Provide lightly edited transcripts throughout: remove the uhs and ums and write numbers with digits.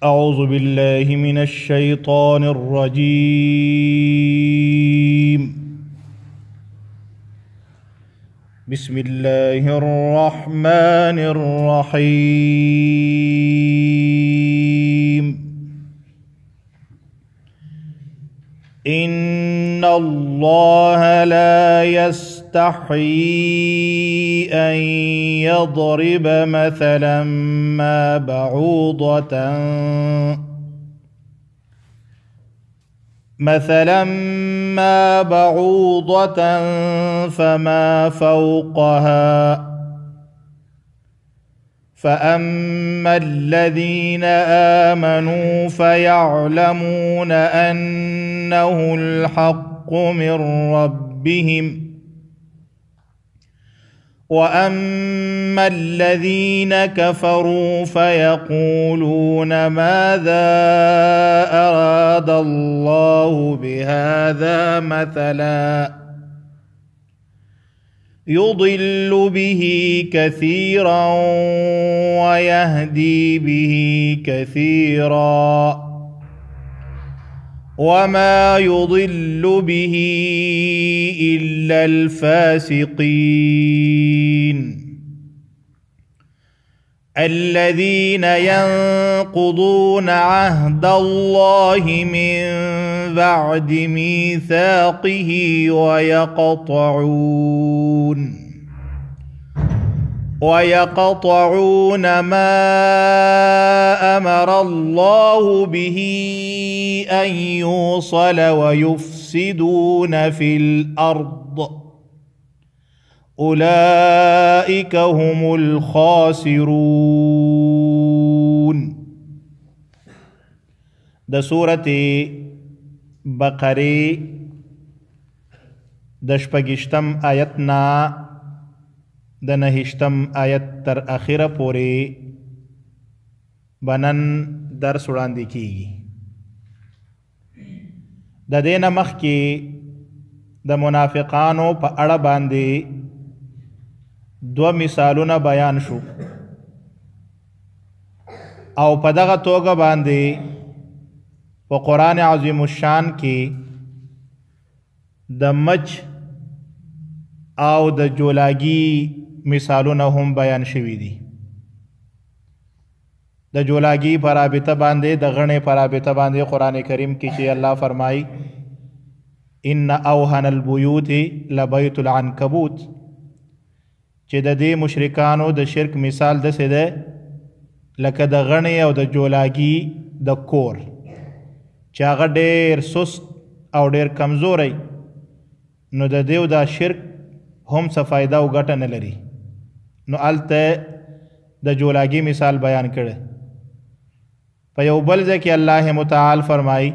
أعوذ بالله من الشيطان الرجيم. بسم الله الرحمن الرحيم. إن الله لا يستحيي أن يضرب مثلا ما بعوضة فما فوقها، فأما الذين آمنوا فيعلمون أنه الحق من ربهم، وأما الذين كفروا فيقولون ماذا أراد الله بهذا مثلا يضل به كثيرا ويهدي به كثيرا، وما يضل به إلا الفاسقين الذين ينقضون عهد الله من بعد ميثاقه ويقطعون ما أمر الله به أن يوصل ويفسدون في الأرض، أولئك هم الخاسرون. د سورة بقره د شپږشتم آیتنا د نهشتم آیت تر اخره پورې بنن درس وړاندې کیږي. د دې نه مخکې د منافقانو په اړه باندې دوه مثالونه بیان شو، او په دغه توګه باندې په قرآن عظیم الشان کې د مچ او د جولاګي مثالونه هم بیان شوي دي. د جولاګي پر رابطه باندې د غڼې پر رابطه باندې قرآن کریم کې چې الله فرمایي ان اوهن البیوت لبیت العنکبوت، چې د دې مشرکانو د شرک مثال داسې ده لکه د غڼې او د جولاګي د کور چې هغه ډېر سست او ډېر کمزوری، نو د دیو دا شرک هم څه فایده او ګټه نه لري. نو هلته د جولاګي مثال بیان کړی. په یو بل ځای کې الله متعال فرمایي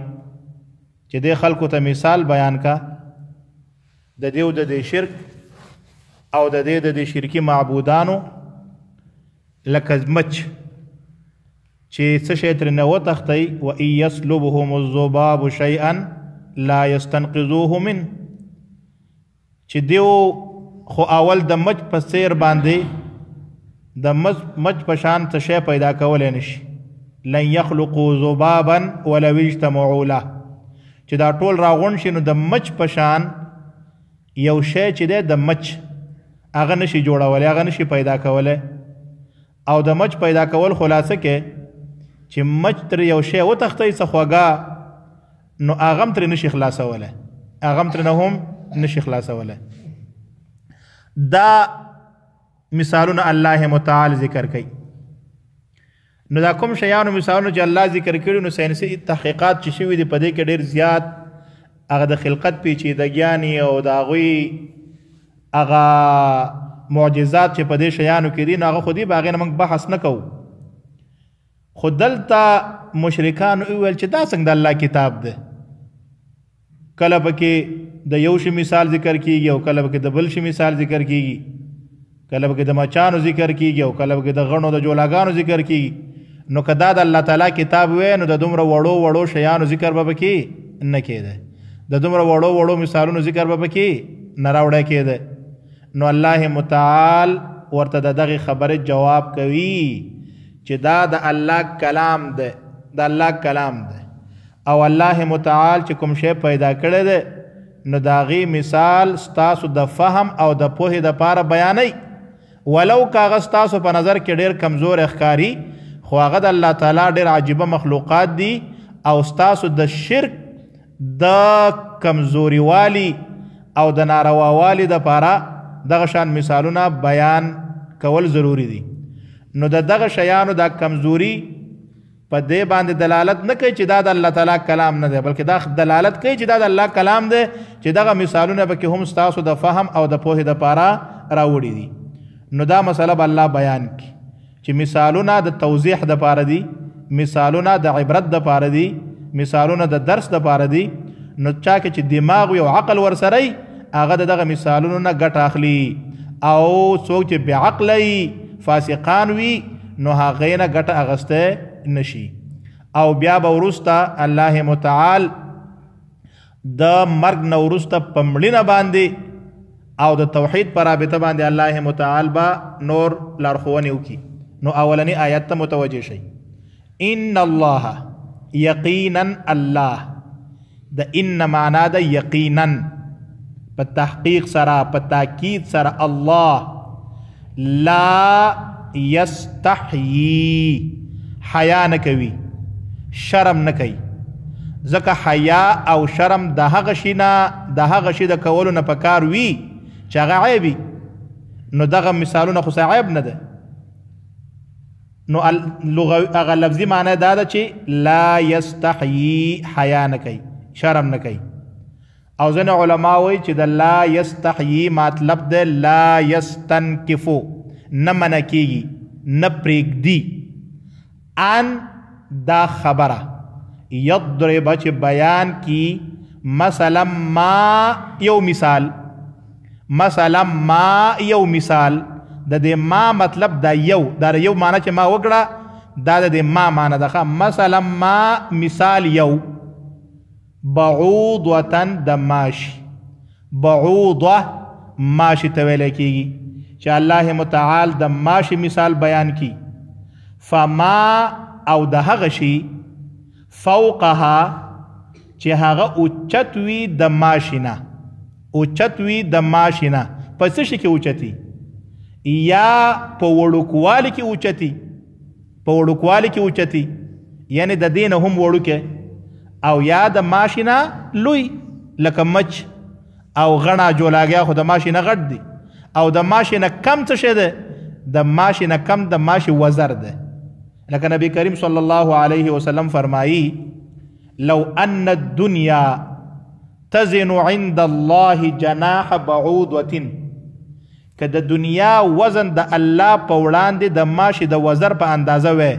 چې دې خلکو ته مثال بیان کا د دیو د دې شرک او د دې شرکی معبودانو لکه مچ چې څه شی ترې نه وتښتئ، وإن يسلبهم الذباب شيئا لا يستنقذوه منه، چې دیو خو اول د مچ په څیر باندې د مچ په شان څه شی پیدا کولی نشي. لن يخلقوا ذبابا ولو اجتمعوا له، چې دا ټول راغونډ شي نو د مچ په شان یو شی چې دی د مچ هغه نشي جوړولی، هغه نشي پیدا کولی. او د مچ پیدا کول خلاصه کې چې مچ تر یو شی وتښتئ څه خوږه، نو هغه هم ترې نشي خلاصولی، هغه هم ترې نه هم نشي خلاصولی. دا مثالونه الله متعال ذکر کوي. نو دا کوم شیانو مثالونه چې الله ذکر کړي، نو ساینسي تحقیقات چې شوي دي په دې کې ډېر زیات هغه د خلقت پیچیدګیانې او د هغوی هغه معجزات چې په دې شیانو کې دي، نو هغه خو دي په هغې نه موږ بحث نه کوو. خو دلته مشرکانو وویل چې دا څنګه د الله کتاب دی، کله پکې د یو شي مثال ذکر کیږي او کله پکې د بل شي مثال ذکر کیږي، کله پکې د مچانو ذکر کیږي او کله پکې د غڼو د جولاګانو ذکر کیږي. نو که دا د الله تعالی کتاب وی، نو د دومره وړو شیانو ذکر به پکې نه کېده، د دومره وړو مثالونو ذکر به پکې نه راوړی کېده. نو الله متعال ورته د دغه خبره جواب کوي چې دا د الله کلام ده، د الله کلام دی او الله متعال چې کوم شی پیدا کړی دی نو د هغې مثال ستاسو د فهم او د پوهې دپاره بیانوي ولو که هغه ستاسو په نظر کې ډېر کمزور ښکاري خو هغه د الله تعالی ډېر عجیبه مخلوقات دي او ستاسو د شرک د کمزوري والی او د نارواوالي دپاره دغه شان مثالونه بیان کول ضروری دي نو د دغه شیانو دا کمزوري په دې باندې دلالت نه کوي چې دا د الله تعالی کلام نه دی بلکې دا دلالت کوي چې دا د الله کلام دی چې دغه مثالونه پکې هم ستاسو د فهم او د پوهې دپاره راوړي دي نو دا مسله به الله بیان کړي چې مثالونه د توضیح دپاره دي مثالونه د عبرت دپاره دي مثالونه د درس دپاره دي نو چا کې چې دماغ وي او عقل ورسره وي هغه د دغه مثالونو نه ګټه اخلي او څوک چې بېعقله وي فاسقان وي نو هغې نه ګټه اخیستی نشي او بیا به وروسته الله متعال د مرګ نه وروسته په مړینه باندې او د توحید په رابطه باندې الله متعال به نور لارښوونې وکړي نو اولنی آیت ته متوجه شئ ان الله یقینا الله د ان معنا د یقینا په تحقیق سره په تاکید سره الله لا یستحیی حیا نه کوي شرم نه کوي ځکه حیا او شرم د هغه شي نه د هغه شي د کولو نه پکار وي چې هغه عیب وي نو دغه مثالونه خو عیب نه ده نو هغه لفظي معنی دا ده چې لا یستحیی حیا نه کوي شرم نه کوي او ځینې علما وایي چې د لا یستحیی مطلب ده لا یستنکفو نه منع کیږي نه پرېږدي ان دا خبره یضرب چې بیان کی مثلا ما یو مثال مثلا ما یو مثال د دې ما مطلب دا یو دا یو معنی چې ما وکړه دا د دې ما معنی ده مثلا ما مثال یو بعوضة د ماشي بعوضه ماشي ته ویلی کیږي چې الله متعال د ماشي مثال بیان کی فما او د هغه شي فوقها چې هغه اوچت وي د ماشي نه اوچت وي د ماشي نه په څه شي کې اوچتي یا په وړوکوالي کې اوچتي په وړوکوالي کې اوچتي یعنی د دې نه هم وړوکی او یا د ماشي نه لوی لکه مچ او غڼه جولاګیا خو د ماشي نه غټ دی او د ماشي نه کم څه شی دی د ماشي نه کم د ماشي وزر دی لکه نبی کریم صلی الله علیه وسلم فرمایی لو ان الدنیا تزن عند الله جناح بعوضة که د دنیا وزن د الله په وړاندې د ماشي د وزر په اندازه وی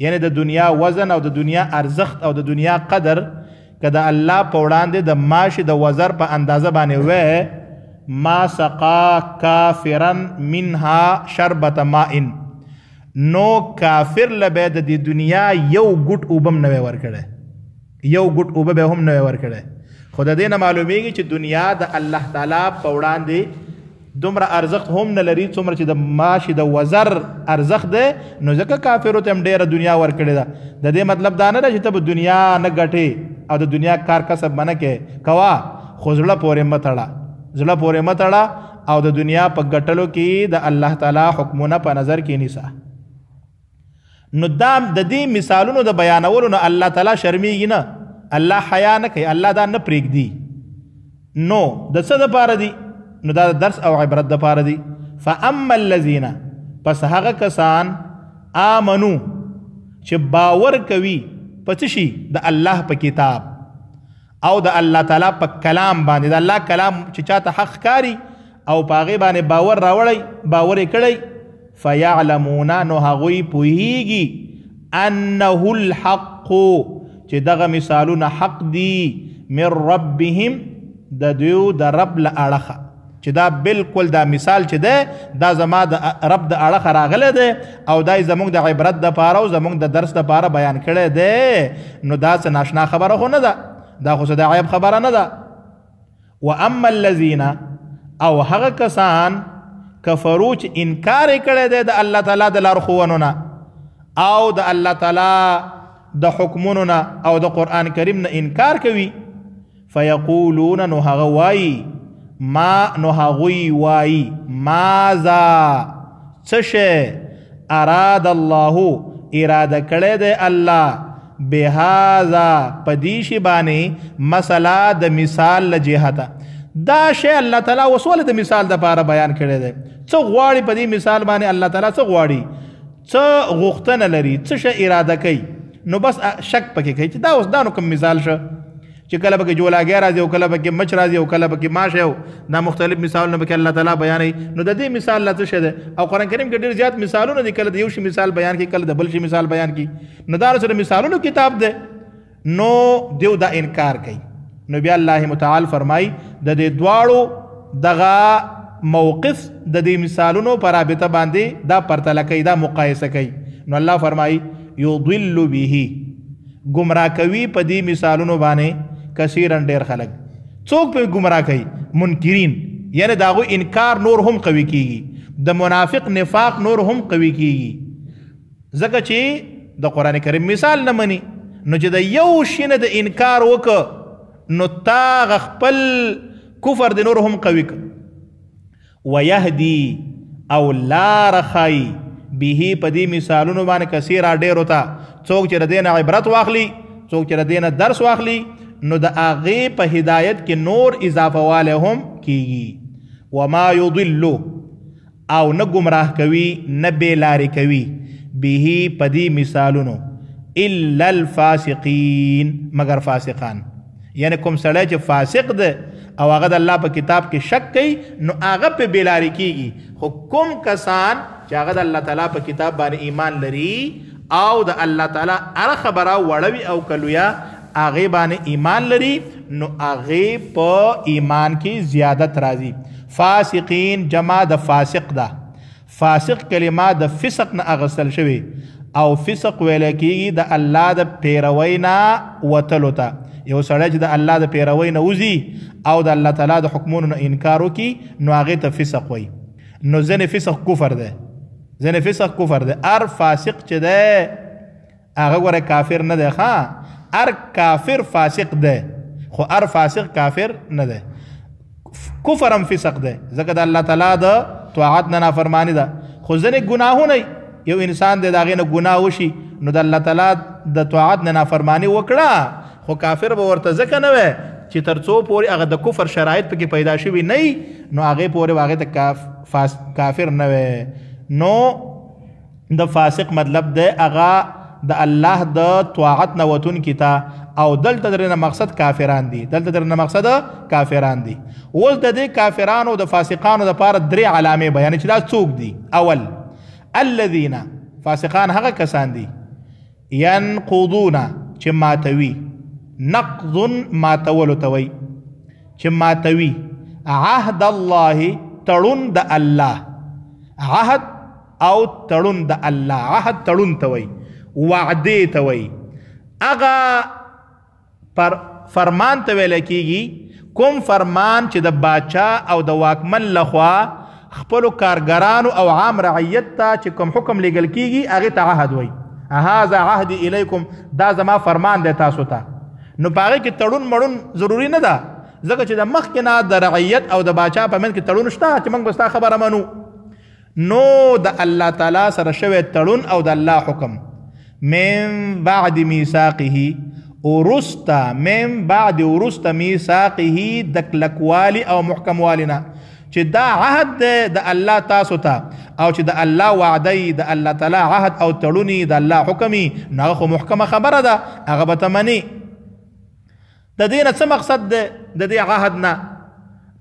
یعنی د دنیا وزن او د دنیا ارزښت او د دنیا قدر که د الله په وړاندې د ماشي د وزر په اندازه باندې وی ما سقا کافرا منها شربة ماء نو کافر لبه د دې دنیا یو ګوټ اوبه هم نه وی ورکړی یو ګوټ اوبه به هم نه وی ورکړی خو د دې نه معلومیږي چې دنیا د الله تعالی په وړاندې دومره ارزښت هم نه لري څومره چې د ماشي د وزر ارزښت دی نو ځکه کافرو ته هم ډېره دنیا ورکړې ده د دې مطلب دا نه ده چې ته به دنیا نه ګټې او د دنیا کار کسب به نه کوې کوه خو زړه پورې مه تړه زړه پورې مه تړه او د دنیا په ګټلو کې د الله تعالی حکمونه په نظر کې نیسه نو دا د دې مثالونو د بیانولو نه الله تعالی شرمیږي نه الله حیا نه کوي الله دا نه پرېږدي نو د څه دپاره دي نو دا درس او عبرت دپاره دي فاما الذین پس هغه کسان آمنو چې باور کوي په څه شي د الله په کتاب او د الله تعالی په کلام باندې د الله کلام چې چاته حق ښکاري او په هغې باندې باور راوړی باور یې کړی فیعلمون نو هغوی پوهیږي انه الحق چې دغه مثالونه حق دي من ربهم د دوی د رب له اړخه چې دا بالکل دا مثال چې ده دا زما د رب د اړخه راغلی دی او دا زموږ د عبرت دپاره او زموږ د درس دپاره بیان کړی دی نو دا څه ناشنا خبره خو نه ده دا خو څه د عیب خبره نه ده واما الذین او هغه کسان کفرو چې انکار یې کړی دی د الله تعالی د لارښوونو نه او د الله تعالی د حکمونو نه او د قرآن کریم نه انکار کوي فیقولون نو هغه وایي ماذا څه شی اراد الله اراده کړی دی الله بهذا په دې شي باندې مسله د مثال له جهته دا شی الله تعالی اوس ولې د مثال دپاره بیان کړی دی څه غواړي په دې مثال باندې الله تعالی څه غواړي څه غوښتنه لري څه شی اراده کوي نو بس شک پکې کوي چې دا اوس دا نو کوم مثال شه چې کله پکې جولاګی راځي او کله پکې مچ راځي او کله پکې ماش او دا مختلف مثالونه پکې الله تعالی بیانوي نو د دې مثال لا څه شی دی او قرآن کریم کې ډېر زیات مثالونه دي کله د یو شي مثال بیان کړي کله د بل شي مثال بیان کړي نو دا سره مثالونو کتاب دی نو دیو دا انکار کوي نو بیا الله متعال فرمای د دې دواړو دغه موقف د دې مثالونو پر رابطه باندې دا پرتله کوي دا مقایسه کوي نو الله فرمای یضل به گمراه کوي په دې مثالونو باندې کثیرن ډیر خلک څوک په گمراه کوي منکرین یعنی داغو انکار نور هم قوي کیږي د منافق نفاق نور هم قوي کیږي ځکه چې د قرآن کریم مثال نه مني نو چې د یو شي نه د انکار وکړه نو تا خپل کفر د نور هم قوي ک ويهدي او لار خای به په دې مثالونو باندې کثیره ډیر وتا څوک چې د دین عبرت واخلي څوک چې د دین درس واخلي نو د هغې په هدایت کې نور اضافه والی هم کیږي وما یضل او نه گمراه کوي نه بېلارې کوي به په دې مثالونو الا الفاسقین مگر فاسقان یعنی کوم سړی چې فاسق دی او هغه د الله په کتاب کې شک کوي نو هغه په بېلارې کیږي خو کوم کسان چې هغه د الله تعالی په کتاب باندې ایمان لري او د الله تعالی هره خبره وړوي او کلویا هغې باندې ایمان لري نو هغې په ایمان کې زیادت راځي فاسقین جمع د فاسق ده فاسق کلمه د فسق نه اغستل شوي او فسق ویل کېږي د الله د پیروۍ نه وتلو ته یو سړی چې د الله د پیروۍ نه وځي او د الله تعالی د حکمونو نه انکار وکړي نو هغې ته فسق وایي نو ځینې فسق کفر دی ځینې فسق کفر دی هر فاسق چې دی هغه ګوره کافر نه دی ښه هر کافر فاسق ده خو هر فاسق کافر نه ده کفر هم فسق ده ځکه د الله تعالی د طاعت نه نافرمانی ده خو ځینې ګناهونه یو انسان دی د هغې نه ګناه وشي نو د الله تعالی د طاعت نه نافرمانی وکړه خو کافر به ورته ځکه نه وی چې تر څو پورې هغه د کفر شرایط پکې پیدا شوي نه نو هغې پورې به هغې ته کافر نه وی نو د فاسق مطلب دی هغه د الله د طاعت نه وتونکي ته او دلته درنه مقصد کافران دي دلته درنه مقصد کافران دي اوس د دې کافرانو د فاسقانو دپاره درې علامې بیانې چې دا څوک دي اول الذین فاسقان هغه کسان دي ینقضون چې ماتوي نقض ماتولو ته وایي چې ماتوي عهد الله تړون د الله عهد او تړون د الله عهد تړون ته وایي وعده ته وایي هغه فرمان ته ویل کېږي کوم فرمان چې د باچا او د واکمن لخوا خپلو کارګرانو او عام رعیت ته چې کوم حکم لیږل کېږي هغې ته عهد وایي هذا عهدي الیکم دا زما فرمان دی تاسو ته نو په هغې کې تړون مړون ضروري نه ده ځکه چې د مخکې نه د رعیت او د باچا په منځ کې تړون شته چې موږ به ستا خبره منو نو د الله تعالی سره شوی تړون او د الله حکم من بعد میثاقه ورستا من بعد ورستا میثاقه د کلکوالي او محکموالي نه چې دا عهد دی د الله تاسو ته او چې د الله وعده د الله تعالی عهد او تړوني د الله حکمي نو هغه خو محکمه خبره ده هغه به ته مني د دې نه څه مقصد دی د دې عهد نه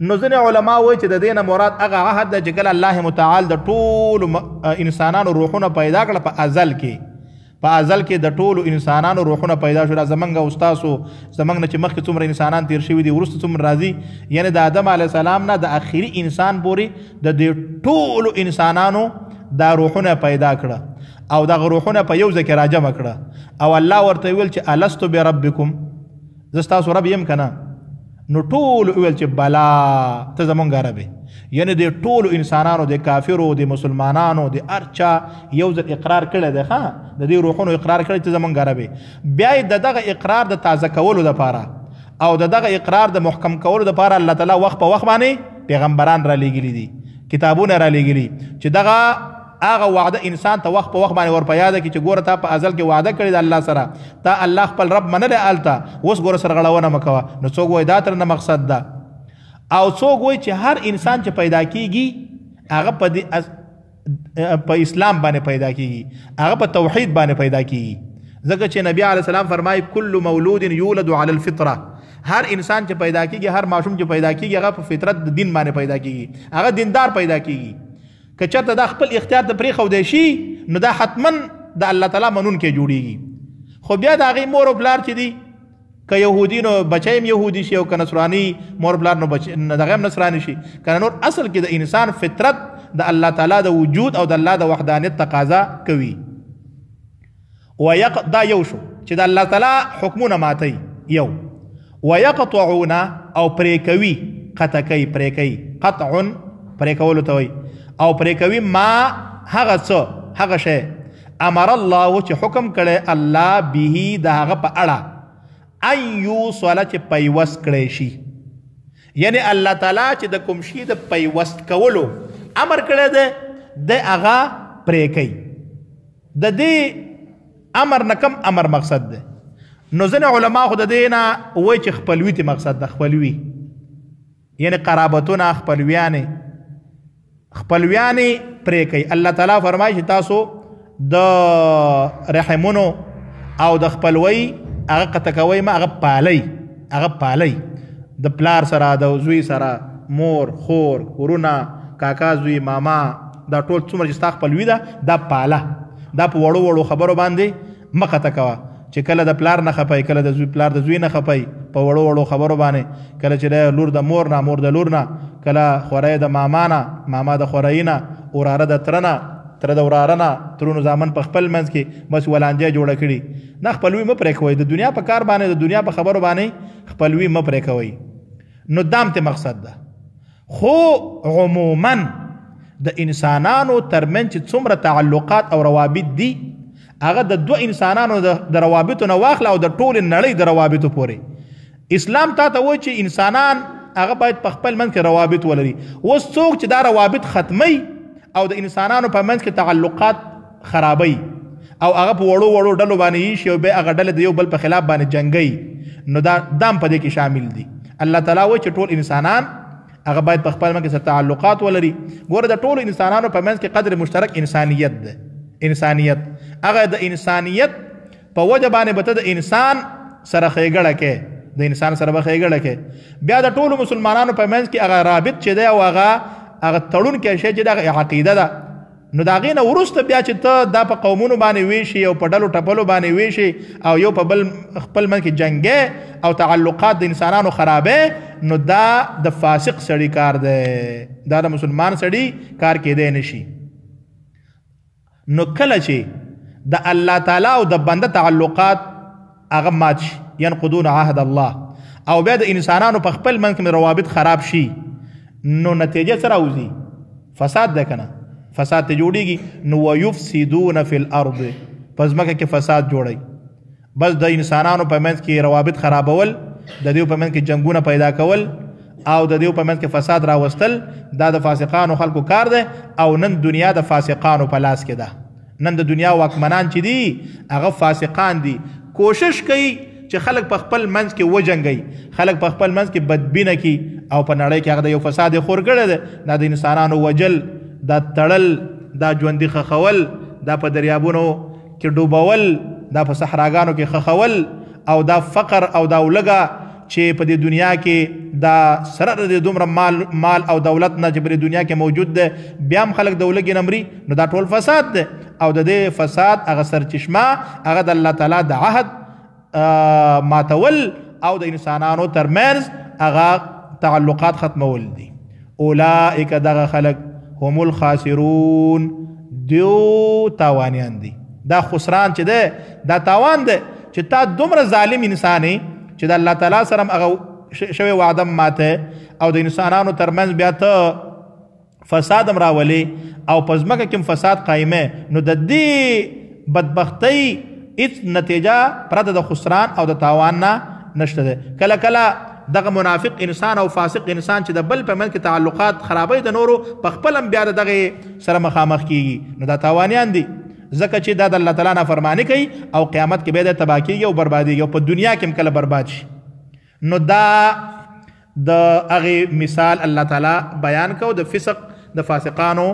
نو ځینې علما وایي چې د دې نه مراد هغه عهد دی چې کله الله متعال د ټولو انسانانو روحونه پیدا کړه په ازل کې په ازل کې د ټولو انسانانو روحونه پیدا شو زمونږ او ستاسو زمونږ نه چې مخکې څومره انسانان تیر شوي دي وروسته څومره راځي یعنی د آدم علیه السلام نه د آخري انسان پورې د دې ټولو انسانانو دا روحونه پیدا کړه او دغه روحونه په یو ځای کې راجمع کړه او الله ورته ویل چې الستو بربکم زه ستاسو رب یم که نه نو ټول ویل چې بلا ته زمونږ رب یعنی د ټولو انسانانو د کافرو د مسلمانانو د هر چا یو ځل اقرار کړی دی ښه د دې روحونو اقرار کړی چې زمونږ رب بیا یې د دغه اقرار د تازه کولو دپاره او د دغه اقرار د محکم کولو دپاره الله تعالی وخت په وخت باندې پیغمبران را لیږلي دي کتابونه را لیږلي چې دغه هغه وعده انسان ته وخت په وخت باندې ور په یاده کړي چې ګوره تا په ازل کې وعده کړې ده الله سره تا الله خپل رب منلی هلته اوس ګوره سرغړونه مه کوه نو څوک وایي دا ترنه مقصد ده او څوک وایي چې هر انسان چې پیدا کیږي هغه په اسلام باندې پیدا کیږي هغه په توحید باندې پیدا کیږي ځکه چې نبی علیه السلام فرمایي کل مولود یولد علی الفطره هر انسان چې پیدا کیږي هر ماشوم چې پیدا کیږي هغه په فطرت د دین باندې پیدا کیږي هغه دیندار پیدا کیږي که چېرته دا خپل اختیار ته پرېښودی شي نو دا حتما د الله تعالی منونکی جوړیږي خو بیا د هغې مور او پلار چې دي که یهودي نو بچی هم یهودي شي او که نصراني مور پلار نو دغه هم نصراني شي که نور اصل کې د انسان فطرت د الله تعالی د وجود او د الله د وحدانیت تقاضا کوي دا یو شو چې د الله تعالی حکمونه ماتوي یو ويقطعون او پرې کوي قطع کوي پرې کوي قطع پرې کولو ته وایي او پرې کوي ما هغه څه هغه شی امر الله چې حکم کړی الله به د هغه په اړه ان یوصل چې پیوست کړی شي یعنی الله تعالی چې د کوم شي د پیوست کولو امر کړی دی د هغه پرې کوي د دې امر نه کم امر مقصد دی نو ځینې علما خو د دې نه وایي چې خپلوي ته مقصد ده خپلوي یعنی قرابتونه خپلویانې پرې کوي الله تعالی فرمایي چې تاسو د رحمونو او د خپلوۍ هغه قطع کوئ مه هغه پالئ د پلار سره د زوی سره مور خور ورونه کاکا زوی ماما دا ټول څومره چې ستا خپلوي ده دا پاله دا په وړو وړو خبرو باندې مه قطع کوه چې کله د پلار نه خپئ کله د پلار د زوی نه خپئ په وړو وړو خبرو باندې کله چې د لور د مور نه مور د لور نه کله خوری د ماما نه ماما د خورۍ نه وراره د تره نه تره د وراره نه ترونو زامن په خپل منځ کې بس ولانجه جوړه کړي نه خپلوي مه پرې کوئ د دنیا په کار باندې د دنیا په خبرو باندې خپلوي مه پرې کوئ نو دام ته مقصد ده خو عموما د انسانانو ترمنځ چې څومره تعلقات او روابط دي هغه د دوه انسانانو د روابطو نه واخله او د ټولې نړۍ د روابطو پورې اسلام تا ته وایي چې انسانان هغه باید په خپل منځ کې روابط ولري اوس څوک چې دا روابط ختموي او د انسانانو په منځ کې تعلقات خرابوي او هغه په وړو وړو ډلو باندې ایشي او بیا هغه ډلې د یو بل په خلاف باندې جنګوي نو دا دام په دې کې شامل دي الله تعالی وایي چې ټول انسانان هغه باید په خپل منځ کې تعلقات ولري ګوره د ټولو انسانانو په منځ کې قدر مشترک انسانیت ده انسانیت هغه د انسانیت په وجه باندې به ته د انسان سره ښېګړه کې د انسان سره به ښېګړه کې بیا د ټولو مسلمانانو په منځ کې هغه رابط چې دی او هغه تړونکی شی چې دغه عقیده ده نو د هغې نه وروسته بیا چې ته دا په قومونو باندې ویشي او په ډلو ټپلو باندې ویشي او یو په بل خپل منځ کې جنګې او تعلقات د انسانانو خرابې نو دا د فاسق سړي کار دی دا د مسلمان سړي کار کېدی نشي نو کله چې د الله تعالی او د بنده تعلقات هغه مات شي ينقضون عهد الله او بیا د انسانانو په خپل منځ کې روابط خراب شي نو نتیجه څه راوځي فساد ده کنه فساد ته جوړیږي نو ويفسدون فی الارض پس ځمکه کې فساد جوړي بس د انسانانو په منځ کې روابط خرابول د دیو په منځ کې جنگونه پیدا کول او د دیو په منځ کې فساد راوستل دا د فاسقانو خلکو کار ده او نن دنیا د فاسقانو په لاس کې ده نن د دنیا واکمنان چې دي هغه فاسقان دي کوشش کوي چې خلک په خپل منځ کې وجنګي خلک په خپل منځ کې بدبینه کی او په نړۍ کې هغه د یو فساد خور کړی ده دا د انسانانو وجل دا تړل دا ژوندي خښول دا په دریابونو کې ډوبول دا په صحراګانو کې خښول او دا فقر او دا ولګه چې په دې دنیا کې دا سره د دومره مال او دولت نه چې په دنیا کې موجود ده بیا هم خلک د ولګې نه مري نو دا ټول فساد ده او د دې فساد هغه سرچشمه هغه د الله تعالی د عهد ماتول او د انسانانو ترمنځ هغه تعلقات ختمول دي اولئک دغه خلک هم الخاسرون دیو تاوانیان دي دا خسران چې ده دا تاوان ده چې تا دومره ظالم انسانی چې د الله تعالی سره هغه شوی وعده ماته او د انسانانو ترمنځ بیا ته فساد هم راولي او په ځمکه کې فساد قایمه نو د دې بدبختۍ هیڅ نتیجه پرته د خسران او د تاوان نه نشته ده. کله کله دغه منافق انسان او فاسق انسان چې د بل په منځ کې تعلقات خرابوي د نورو په خپل هم بیا دغه سره مخامخ کیږي نو دا تاوانیان دي ځکه چې دا د الله تعالی نافرمانی کوي او قیامت کې به د تباہ کیږي او بربادیږي او په دنیا کې هم کله برباد شي. نو دا د هغه مثال الله تعالی بیان کو د فسق د فاسقانو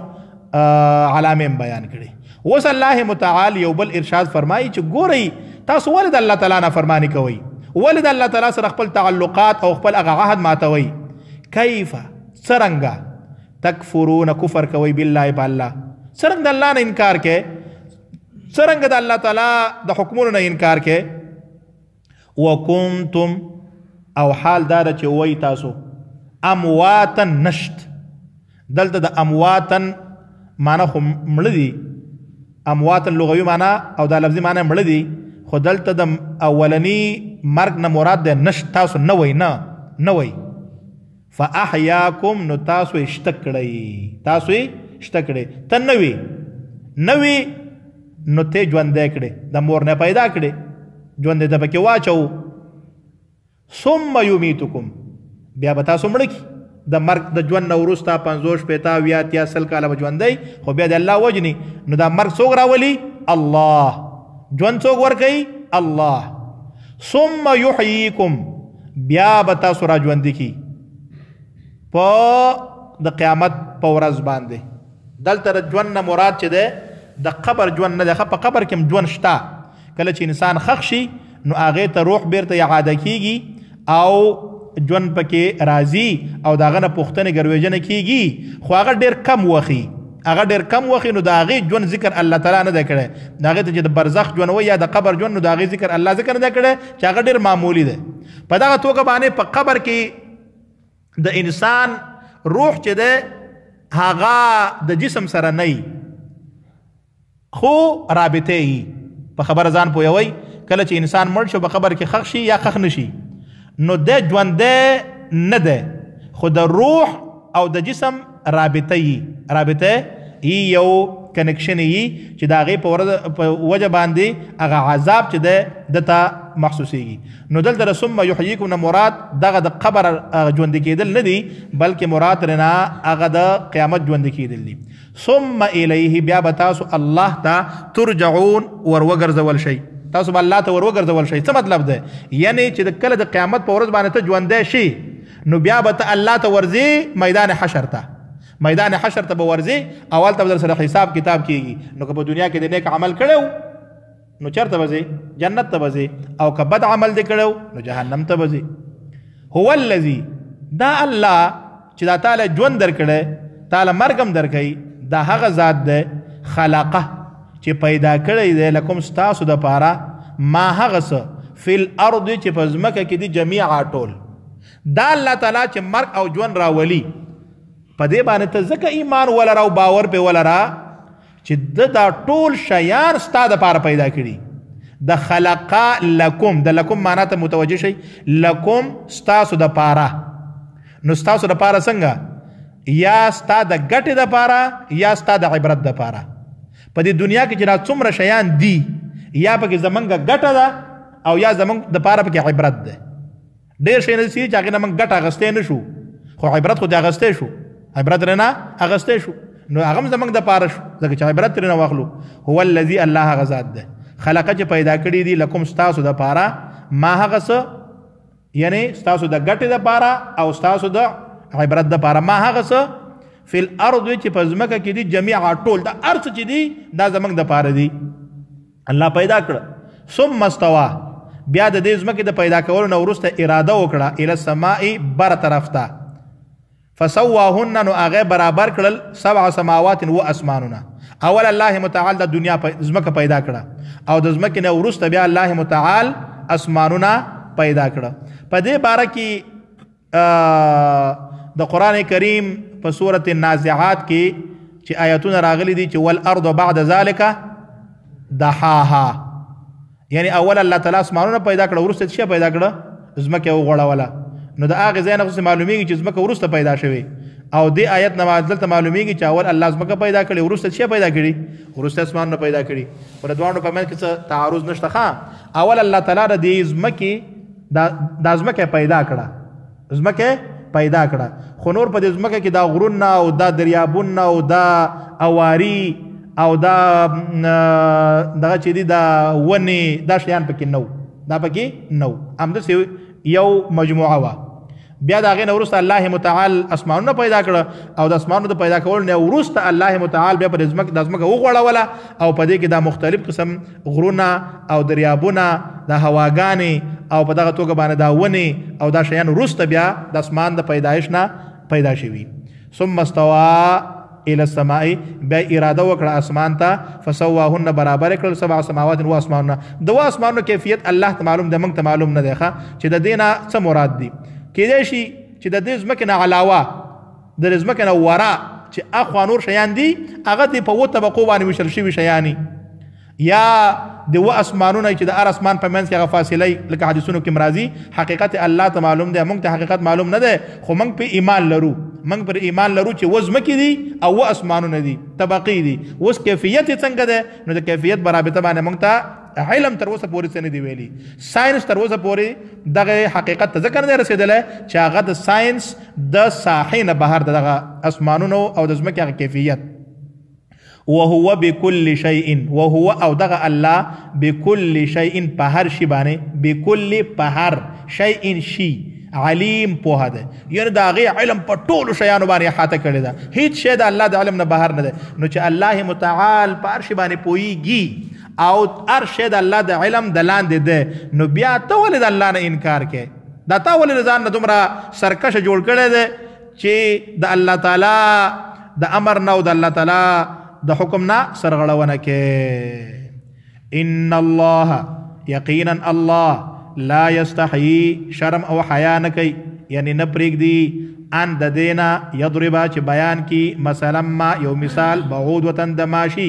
علامه بیان کړي. وس الله متعال یو بل ارشاد فرمایي چې ګورئ تاسو ولې د الله تعالی نافرمانی کوئ ولې د الله تعالی سره خپل تعلقات او خپل هغه عهد ماتوي کیف څرنګه تکفرون کفر کوي بالله بالله څرنګه د الله نه انکار کوي څرنګه د الله تعالی د حکمونو نه انکار کوي وکنتم او حال دا چې وای تاسو امواتا نشت دلته د امواتا معنی خو مړه دي امواتا لغوي معنی او دا لفظي معنی مړه دي خو دلته د اولنی مرګ نه مراد ده نشت تاسو نه وای نه وای فاحیاکم نو تاسو شته کړئ تاسو شته کړئ ته نوی نو ته ژوندی کړې د مور نه پیدا کړې ژوندی ته پکې واچو ثم یمیتکم بیا به تاسو مړه کي د مرګ د ژوند نه وروسته 50 50 ویا 30 کاله به ژوندی خو بیا د الله وجني نو دا مرګ څوک راولي الله ژوند څوک ورکوي الله ثم یحییکم بیا به تاسو را ژوندي کی په د قیامت په ورځ باندې دلته د ژوند نه مراد چې ده د قبر ژوند نه ده په قبر کې هم ژوند شته کله چې انسان خښ شي نو هغې ته روح بیرته اعاده کیږي او ژوند پکې راځي او د هغه نه پوښتنې ګروېجنه کیږي خو هغه ډېر کم وخي هغه ډېر کم وخت نو د هغې ژوند ذکر الله تعالی نه دی کړی د هغې ته چې د برزخ ژوند وایي یا د قبر ژوند نو د هغې ذکر الله ذکر نه دی کړی چې هغه ډېر معمولي دی په دغه توګه باندې په قبر کې د انسان روح چې دی هغه د جسم سره نه خو رابطه یي په خبره ځان پوهوئ کله چې انسان مړ شو په قبر کې خښ شي یا خښ نه شي نو د ژوندی نه دی خو د روح او د جسم رابطه یي یو کنکشن یي چې د هغې په وجه باندې هغه عذاب چې دی دته محسوسیږي نو دلته ثم یحییکم نه مراد دغه د قبر ژوندي کېدل نه دي بلکې مراد ترېنه هغه د قیامت ژوندي کېدل دي ثم الیه بیا به تاسو الله ته ترجعون وروګرځول شئ تاسو به الله ته وروګرځول شئ څه مطلب دی یعنی چې د کله د قیامت په ورځ باندې ته ژوندی شي نو بیا به ته الله ته ورځې میدان حشر ته میدان حشر ته به ورځې اول ته به در سره حساب کتاب کیږي نو که په دنیا کې د نیک عمل کړی نو چېرته به ځې جنت ته به ځې او که بد عمل دې کړی نو جهنم ته به ځې هو الذي دا الله چې دا تاله ژوند درکړی تاله مرګ هم درکوي دا هغه ذات دی خلقه چې پیدا کړی دی لکم ستاسو دپاره ما هغه څه فی الارض چې په ځمکه کې دي جمیعا ټول دا الله تعالی چې مرګ او ژوند راولي په دې باندې ته ځکه ایمان ولره او باور پې ولره چې دا ټول شیان ستا دپاره پیدا کړي د خلقه لکم د لکم معنا ته متوجه شئ لکم ستاسو دپاره نو ستاسو دپاره څنګه یا ستا د ګټې دپاره یا ستا د عبرت دپاره په دې دنیا کې چې دا څومره شیان دي یا پکې زمونږ ګټه ده او یا زمونږ دپاره پکې عبرت ده ډېر شی نه چې هغې نه موږ ګټه اخیستی نه شو خو عبرت خو دې اخیستی شو عبرت رنه اخیستی شو نو هغه هم زمونږ دپاره شو ځکه چې عبرت ترېنه واخلو هو الذي الله هغه ذات ده خلقه چې پیدا کړي دي لکم ستاسو دپاره ما هغه څه یعنی ستاسو د ګټې دپاره او ستاسو د عبرت دپاره ما هغه څه فی الارض چې په ځمکه کې دي جمیعا ټول دا هر څه چې دي دا زمونږ دپاره دي الله پیدا کړه ثم استوا بیا د دې ځمکې د پیدا کولو نه وروسته اراده وکړه الی السماء بر طرف ته فسواهن نو هغه برابر کړل 7 سماوات و اسمانونه اول الله متعال د دنیا ځمکه پیدا کړه او د ځمکې نه وروسته بیا الله متعال اسمانونه پیدا کړه په دې باره کې د قرآن کریم په سورة النازعات کې چې آیتونه راغلي دي چې والارض بعد ذلك دحاها یعنی اول الله تعالی اسمانونه پیدا کړه وروسته څه پیدا کړه ځمکه وغوړوله نو د هغې ځای نه خو معلومیږي چې ځمکه وروسته پیدا شوې او دې آیت نه دلته معلومیږي چې اول الله ځمکه پیدا کړې وروسته څه پیدا کړي وروسته اسمانونه پیدا کړي په دواړو په منځ کې څه تعارض نشته ښه اول الله تعالی د دې ځمکې دا ځمکه پیدا کړه ځمکه پیدا کړه خو نور په دې ځمکه کې دا غرونه او دا دریابونه او دا اواري او دا دغه چې دي دا ونې دا شیان پکې نو دا پکې نو همداسې یو مجموعه وه بیا د هغې نه وروسته الله متعال اسمانونه پیدا کړه او د اسمانونو د پیدا کولو نه وروسته الله متعال بیا په دا ځمکه وغوړوله او په دې کې دا مختلف قسم غرونه او دریابونه د هواګانې او په دغه توګه باندې دا ونې او دا شیان وروسته بیا د اسمان د پیدایش نه پیدا شوي ثم استوى الى السماء بیا اراده وکړه اسمان ته فسواهن برابر کړل 7 سماوات و اسمانونه د اسمانونو کیفیت الله ته معلوم ده موږ ته معلوم نه دی چې د دې نه څه مراد دي کېدای شي چې د دې ځمکې نه علاوه د ځمکې نه ورا چې اخوا نور شیان دي هغه دې په 2 طبقو باندې ویشل شوي شیان یا د اسمانونه چې د اسمان په منځ کې هغه فاصله لکه حدیثونو کې مرضی حقیقت الله ته معلوم دی موږ ته حقیقت معلوم نه دی خو موږ په ایمان لرو موږ پر ایمان لرو چې وزمکې دي او اسمانونه دي طبقې دي اوس کیفیت څنګه ده نو د کیفیت برابر باندې موږ ته علم تر اوسه پورې څه نه دی ویلي ساينس تر اوسه پورې دغه حقیقت ته ځکه نه رسېدلی چې هغه د ساينس د ساحې نه بهر دغه اسمانونو او د ځمکې هغه کیفیت وهو بكل شيء وهو او دغه الله بكل شيء په هر شي باندې بكل په هر شيء شي علیم پوها ده یعنی دا غي علم په ټولو شیانو باندې احاطه کړی ده هیڅ شی د الله د علم نه بهر نه ده نو چې الله متعال په هر شي باندې پوهیږي او هر شی د الله د علم د لاندې ده نو بیا ته ولې د الله نه انکار کوې دا تا ولې ځان نه دومره سرکشه جوړ کړی ده چې د الله تعالی د امر نه او د الله تعالی د حکم نه سرغړونه کې ان الله یقینا الله لا یستحیی شرم او حیا نه کوي یعنی نه پرېږدي ان د دینا یضربا چې بیان کی مثلا ما یو مثال بعود وطن د ماشي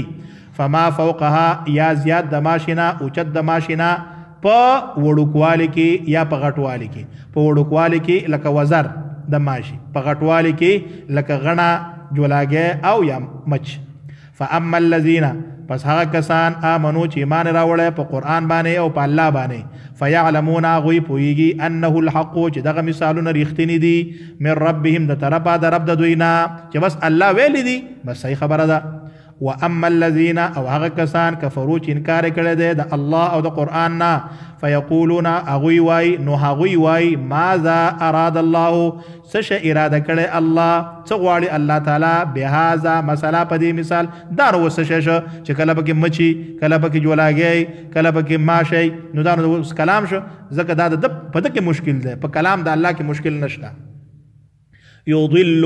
فما فوقها یا زیاد د ماشینا اوچت د ماشینا په وړوکوالي کې یا په غټوالي کې په وړوکوالي کې لکه وزر د ماشي په غټوالي کې لکه غڼه جولاګی او یا مچ فاما الذین پس هغه کسان آمنو چې ایمان راوړی په قرآن باندې او په الله باندې فیعلمون هغوی پوهیږي انه الحق چې دغه مثالونه ریښتیني دي من ربهم د طرفه د رب د دوی نه چې بس الله ویلی دي بس صحیح خبره ده واما الذين او هغه کسان کفرو چې انکار کړی دی د الله او د قرآن نه فیقولون هغوی وای نو هغوی وای ماذا اراد الله څه شی اراده کړی الله څه غواړي الله تعالی بهذا مسله په دې مثال دا نو څه شی چې کله پکې مچي کله پکې جولاګی کله پکې ماشی نو دا نو کلام شو ځکه دا د په دې کې مشکل دی په کلام د الله کې مشکل نشته یضل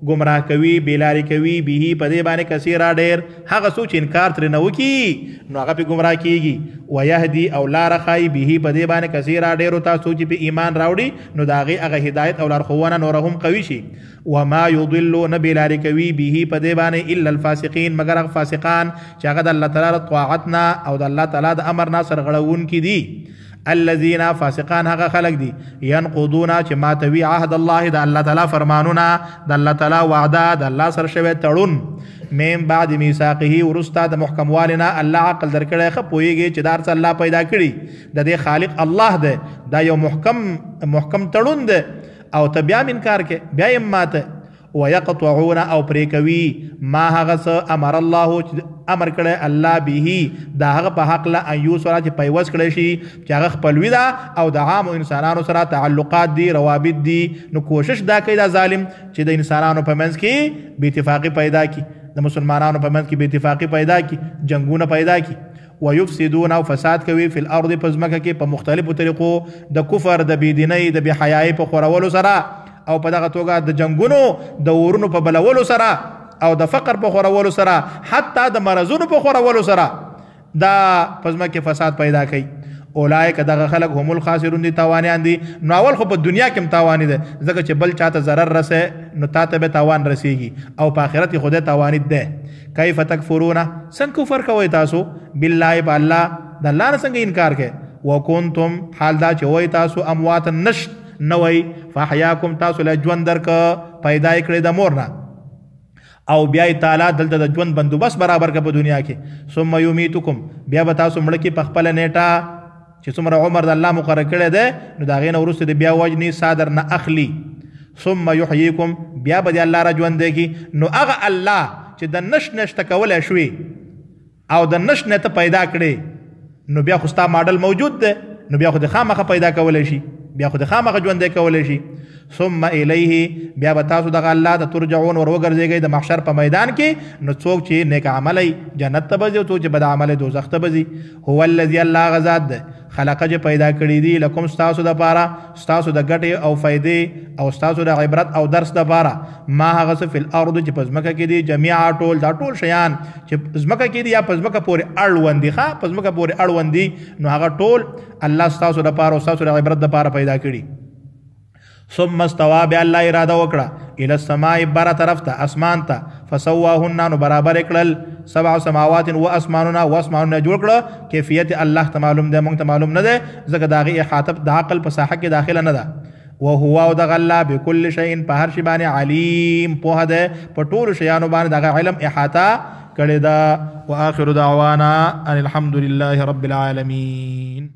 گمراه کوي بیلاری کوي به په دې باندې کثیره ډېر هغه څوک چې انکار ترې نه وکړي نو هغه پې ګمراه کېږي ویهدي او لاره ښایي به په دې باندې کثیره ډېرو ته څوک چې په ایمان راوړي نو د هغې هغه هدایت او لارښوونه نوره هم قوي شي وما یضل نه بیلاری کوي به په دې باندې الا الفاسقین مګر هغه فاسقان چې هغه د الله تعالی د طاعت نه او د الله تعالی د امر نه سرغړونکي دي الذين فاسقان هغه خلق دي ينقضون چې ماتوي عهد الله د الله تعالی فرمانونه د الله تعالی وعده د الله سره شوی تړون من بعد میثاقه ورستا د محکموالنا الله عقل درکړی ښه پوهیږي چې دار څه الله پیدا کړي د دې خالق الله دی دا یو محکم تړون دی او ته بیا انکار کې بیا یې ماته ويقطعون او پریکوي ما هغه څه امر الله امر کړی الله به دا هغه په حق له ان یوسره چې پیوس کړی شي چې هغه خپلوي ده او د عامو انسانانو سره تعلقات دي روابط دي نو کوشش دا کوي دا ظالم چې د انسانانو په منځ کې بې اتفاقي پیدا کړي د مسلمانانو په منځ کې بې اتفاقي پیدا کړي جنګونه پیدا کړي ويفسدون او فساد کوي فی الارض په ځمکه کې په مختلفو طریقو د کفر د بېدینۍ د بې حیایۍ په خورولو سره او په دغه توګه د جنگونو د ورونو په بلولو سره او د فقر په خورولو سره حتی د مرضونو په خورولو سره دا پزما کې فساد پیدا کوي اولئک دغه خلق هم الخاسرون دي تاوانیان دي نو اول خو په دنیا کې هم تاوانی ده ځکه چې بل چاته ضرر رسه نو تاته به تاوان رسیږي او په آخرت کې خدای تاوانید ده کیف تکفرون څنګه کفر کوي تاسو بالله بالله د الله نه څنګه انکار کوي وکنتم حال دا چې وای تاسو اموات نشت نوی فاحیاکم تاسو له ژوند درک پیدا کړی د مور نه او بیا تعالی دلته د ژوند بندوبست برابر کړ په دنیا کې ثم یمیتکم بیا به تاسو مړ کې په خپل نیټه چې څومره عمر د الله مقرر کړی دی نو د هغې نه وروسته د بیا وجنې صادر نه اخلي ثم یحییکم بیا به د الله را ژوندی کړي نو هغه الله چې د نش نشته کولی شوي او د نش نه ته پیدا کړې نو بیا خو ستا ماډل موجود دی نو بیا خو د خامخه پیدا کولی شي بیا خو د خامخه ژوندی کولی شي ثم الیه بیا به تاسو دغه الله ته ترجعون ور وګرځېږئ د محشر په میدان کې نو څوک چې نیک عملی جنت ته به ځي او څوک چې بد عملی دوزخ ته به ځي هو الذي الله هغه ذات دی خلقه چې پیدا کړي دي لکم ستاسو دپاره ستاسو د ګټې او فایدې او ستاسو د عبرت او درس دپاره ما هغه څه فی الارض چې په ځمکه کې دي جمیعا ټول دا ټول شیان چې ځمکه کې دي یا په ځمکه پورې اړوند دي ښه په ځمکه پورې اړوند دي نو هغه ټول الله ستاسو دپاره او ستاسو د عبرت دپاره پیدا کړي ثم استوى بیا الله اراده وکړه الى السماء بر طرف ته اسمان ته فسواهن نو برابر کړل 7 سماوات و اسمانونه جوړ کړه کیفیت الله ته معلوم ده مونږ ته معلوم نه ده ځکه د هغې احاطه د عقل په ساحه کې داخله نه ده وهو او دغه الله بكل شیء په هر شي باندې علیم پوهه ده په ټولو شیانو باندې دغه علم احاطه کړې ده واخر دعوانا ان الحمد لله رب العالمین